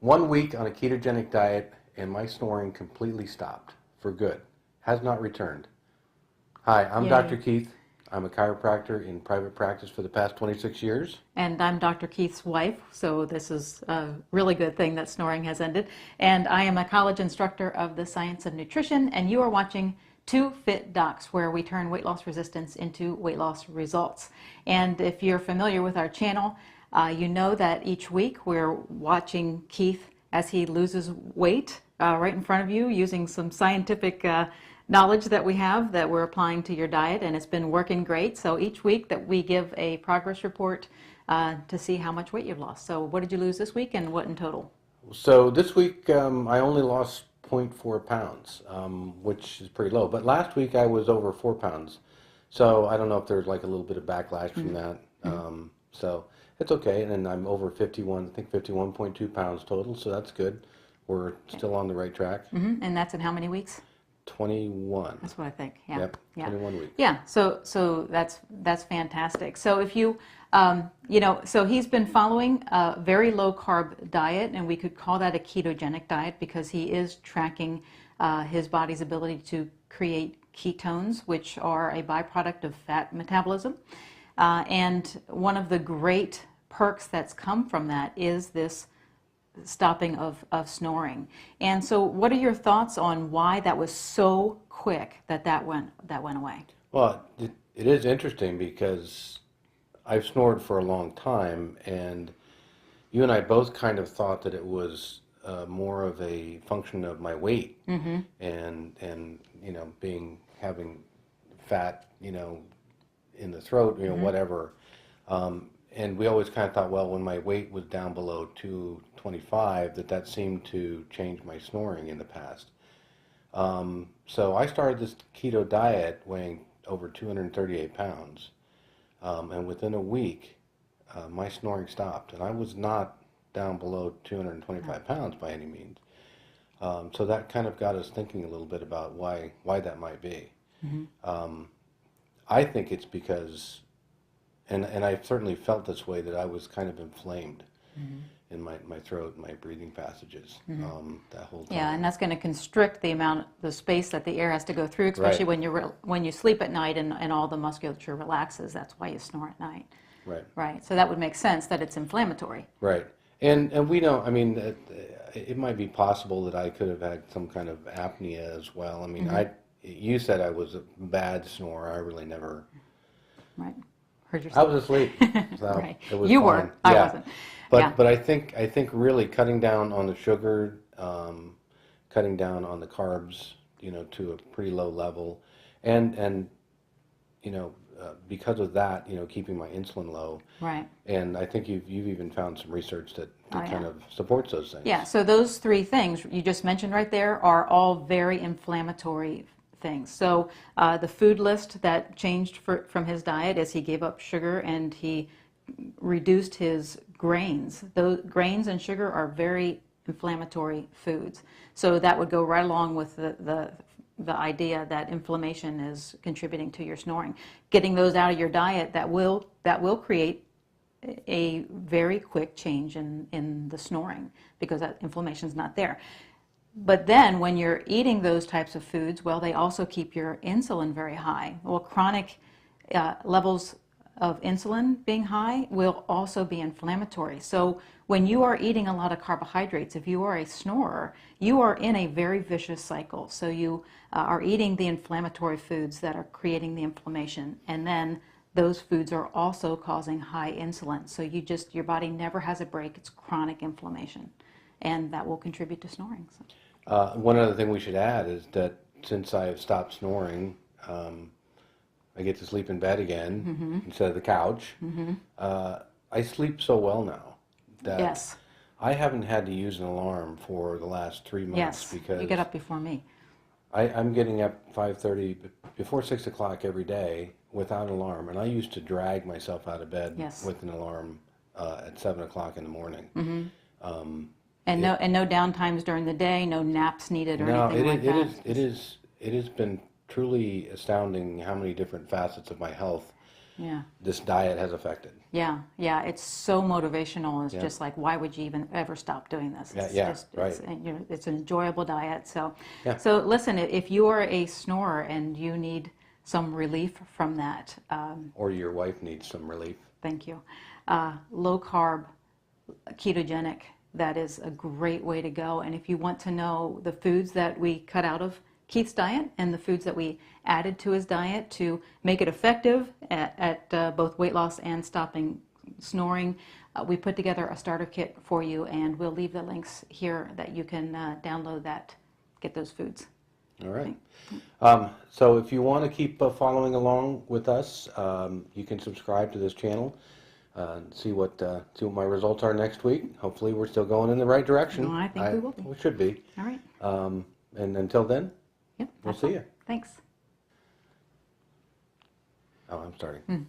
1 week on a ketogenic diet and my snoring completely stopped for good. Has not returned. Hi, I'm Yay. Dr. Keith. I'm a chiropractor in private practice for the past 26 years. And I'm Dr. Keith's wife, so this is a really good thing that snoring has ended. And I am a college instructor of the science of nutrition, and you are watching Two Fit Docs, where we turn weight loss resistance into weight loss results. And if you're familiar with our channel, you know that each week we're watching Keith as he loses weight right in front of you using some scientific knowledge that we have that we're applying to your diet, and it's been working great. So each week that we give a progress report to see how much weight you've lost. So what did you lose this week and what in total? So this week I only lost 0.4 pounds, which is pretty low. But last week I was over 4 pounds. So I don't know if there's like a little bit of backlash from that. So it's okay. And then I'm over 51, I think 51.2 pounds total. So that's good. We're still on the right track. And that's in how many weeks? 21. That's what I think. Yeah. Yep, 21 weeks. Yeah. So that's fantastic. So if you so he's been following a very low carb diet, and we could call that a ketogenic diet because he is tracking his body's ability to create ketones, which are a byproduct of fat metabolism. And one of the great perks that's come from that is this stopping of snoring. And so what are your thoughts on why that was so quick that went away? Well, it is interesting because I've snored for a long time, and you and I both kind of thought that it was more of a function of my weight and having fat, in the throat, whatever. And we always kind of thought, well, when my weight was down below 225, that seemed to change my snoring in the past. So I started this keto diet weighing over 238 pounds. And within a week, my snoring stopped. And I was not down below 225 pounds by any means. So that kind of got us thinking a little bit about why that might be. I think it's because, and I've certainly felt this way, that I was kind of inflamed in my throat, my breathing passages that whole time. Yeah, and that's going to constrict the space that the air has to go through, especially when you sleep at night and all the musculature relaxes. That's why you snore at night. Right. So that would make sense that it's inflammatory. Right. And we know, it might be possible that I could have had some kind of apnea as well. You said I was a bad snorer. I really never. Right. Heard yourself. I was asleep. So right. It was you fine. were. I wasn't. But I think really cutting down on the sugar, cutting down on the carbs, to a pretty low level, and because of that, keeping my insulin low. Right. And I think you've even found some research that kind of supports those things. Yeah. So those three things you just mentioned right there are all very inflammatory things. So the food list that changed from his diet is he gave up sugar and he reduced his grains. Those grains and sugar are very inflammatory foods. So that would go right along with the idea that inflammation is contributing to your snoring. Getting those out of your diet, that will create a very quick change in the snoring because that inflammation is not there. But then when you're eating those types of foods, well, they also keep your insulin very high. Well, chronic levels of insulin being high will also be inflammatory. So when you are eating a lot of carbohydrates, if you are a snorer, you are in a very vicious cycle. So you are eating the inflammatory foods that are creating the inflammation, and then those foods are also causing high insulin. So your body never has a break. It's chronic inflammation, and that will contribute to snoring. So. One other thing we should add is that since I have stopped snoring, I get to sleep in bed again instead of the couch. I sleep so well now that I haven't had to use an alarm for the last 3 months because you get up before me. I'm getting up 5:30 before 6 o'clock every day without an alarm, and I used to drag myself out of bed with an alarm at 7 o'clock in the morning. And no downtimes during the day, no naps needed or anything like that. It has been truly astounding how many different facets of my health Yeah. this diet has affected. Yeah, yeah, it's so motivational. It's Yeah. just like, why would you even ever stop doing this? Yeah, It's yeah, just, right. it's, and, you know, it's an enjoyable diet. So, Yeah. so listen, if you are a snorer and you need some relief from that, Or your wife needs some relief. thank you. Low carb, ketogenic, that is a great way to go. And if you want to know the foods that we cut out of Keith's diet and the foods that we added to his diet to make it effective at both weight loss and stopping snoring, we put together a starter kit for you, and we'll leave the links here that you can download that, get those foods. All right. So if you want to keep following along with us, you can subscribe to this channel. See what my results are next week. Hopefully we're still going in the right direction. Well, I think we will be. We should be. All right. And until then, Yep, we'll that's see all. you. Thanks. Oh, I'm starting.